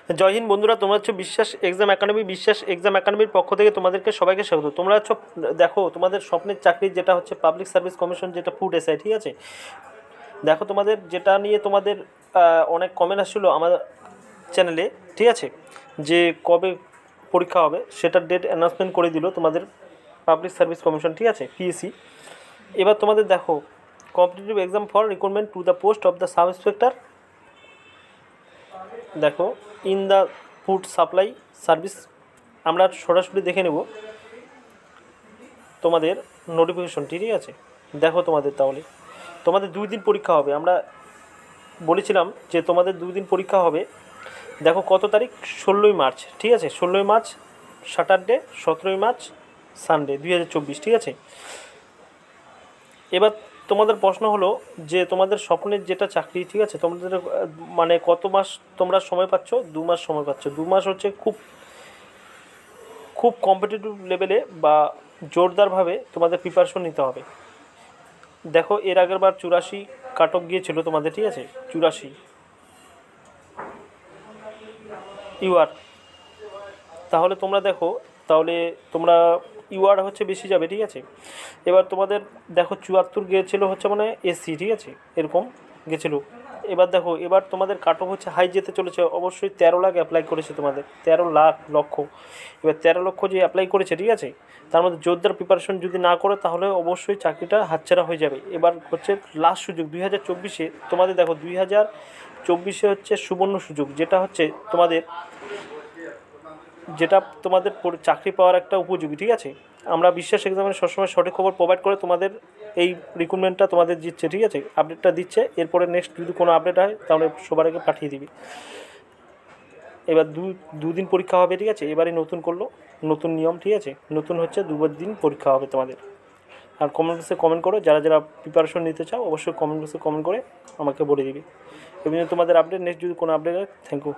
জয় হিন্দ বন্ধুরা, তোমরা হচ্ছে বিশ্বাস এক্সাম একাডেমির পক্ষ থেকে তোমাদেরকে সবাইকে স্বাগত। তোমরা হচ্ছে দেখো তোমাদের স্বপ্নের চাকরি যেটা হচ্ছে পাবলিক সার্ভিস কমিশন, যেটা ফুড এসআই, ঠিক আছে। দেখো তোমাদের যেটা নিয়ে তোমাদের অনেক কমেন্ট আসছিলো আমার চ্যানেলে, ঠিক আছে, যে কবে পরীক্ষা হবে সেটার ডেট অ্যানাউন্সমেন্ট করে দিল তোমাদের পাবলিক সার্ভিস কমিশন, ঠিক আছে, পিএসসি। এবার তোমাদের দেখো competitive exam for recruitment to the post of the sub inspector, দেখো in the food supply service. আমরা সরাসরি দেখে নেব তোমাদের নোটিফিকেশনটি, ঠিক আছে। দেখো তোমাদের তাহলে তোমাদের 2 দিন পরীক্ষা হবে। আমরা বলেছিলাম যে তোমাদের 2 দিন পরীক্ষা হবে। দেখো কত তারিখ, 16ই মার্চ, ঠিক আছে, 16ই মার্চ স্যাটারডে, 17ই মার্চ সানডে 2024, ঠিক আছে। এবার তোমাদের প্রশ্ন হলো যে তোমাদের স্বপ্নের যেটা চাকরি, ঠিক আছে, তোমাদের মানে কত মাস তোমরা সময় পাচ্ছ? 2 মাস সময় পাচ্ছ। 2 মাস হচ্ছে খুব খুব কম্পিটিটিভ লেভেলে বা জোরদারভাবে তোমাদের প্রিপারেশন নিতে হবে। দেখো এর আগের বার 84 কাট অফ গিয়েছিল তোমাদের, ঠিক আছে, 84 ইউআর। তাহলে তোমরা দেখো, তাহলে তোমরা ইউআর হচ্ছে বেশি যাবে, ঠিক আছে। এবার তোমাদের দেখো 74 গিয়েছিলো হচ্ছে মানে এসসি, ঠিক আছে, এরকম গেছিলো। এবার দেখো এবার তোমাদের কাট অফ হচ্ছে হাই যেতে চলেছে। অবশ্যই 13 লাখ অ্যাপ্লাই করেছে তোমাদের, 13 লক্ষ। এবার 13 লক্ষ যে অ্যাপ্লাই করেছে, ঠিক আছে, তার মধ্যে জোরদার প্রিপারেশন যদি না করে তাহলে অবশ্যই চাকরিটা হাতছাড়া হয়ে যাবে। এবার হচ্ছে লাস্ট সুযোগ 2024-এ তোমাদের। দেখো 2024-এ হচ্ছে সুবর্ণ সুযোগ, যেটা হচ্ছে তোমাদের চাকরি পাওয়ার একটা উপযোগী, ঠিক আছে। আমরা বিশ্বাস এক্সামিনে সবসময় সঠিক খবর প্রোভাইড করে তোমাদের এই রিক্রুটমেন্টটা তোমাদের দিচ্ছে, ঠিক আছে, আপডেটটা দিচ্ছে। এরপরে নেক্সট যদি কোনো আপডেট হয় তাহলে সবার আগে পাঠিয়ে দিবি। এবার দুদিন পরীক্ষা হবে, ঠিক আছে। এবারে নতুন করলো, নতুন নিয়ম, ঠিক আছে, নতুন হচ্ছে 2 দিন পরীক্ষা হবে তোমাদের। আর কমেন্ট বক্সে কমেন্ট করো, যারা যারা প্রিপারেশন নিতে চাও অবশ্যই কমেন্ট বক্সে কমেন্ট করে আমাকে বলে দিবি। এমনি তোমাদের আপডেট, নেক্সট যদি কোনো আপডেট হয়। Thank you.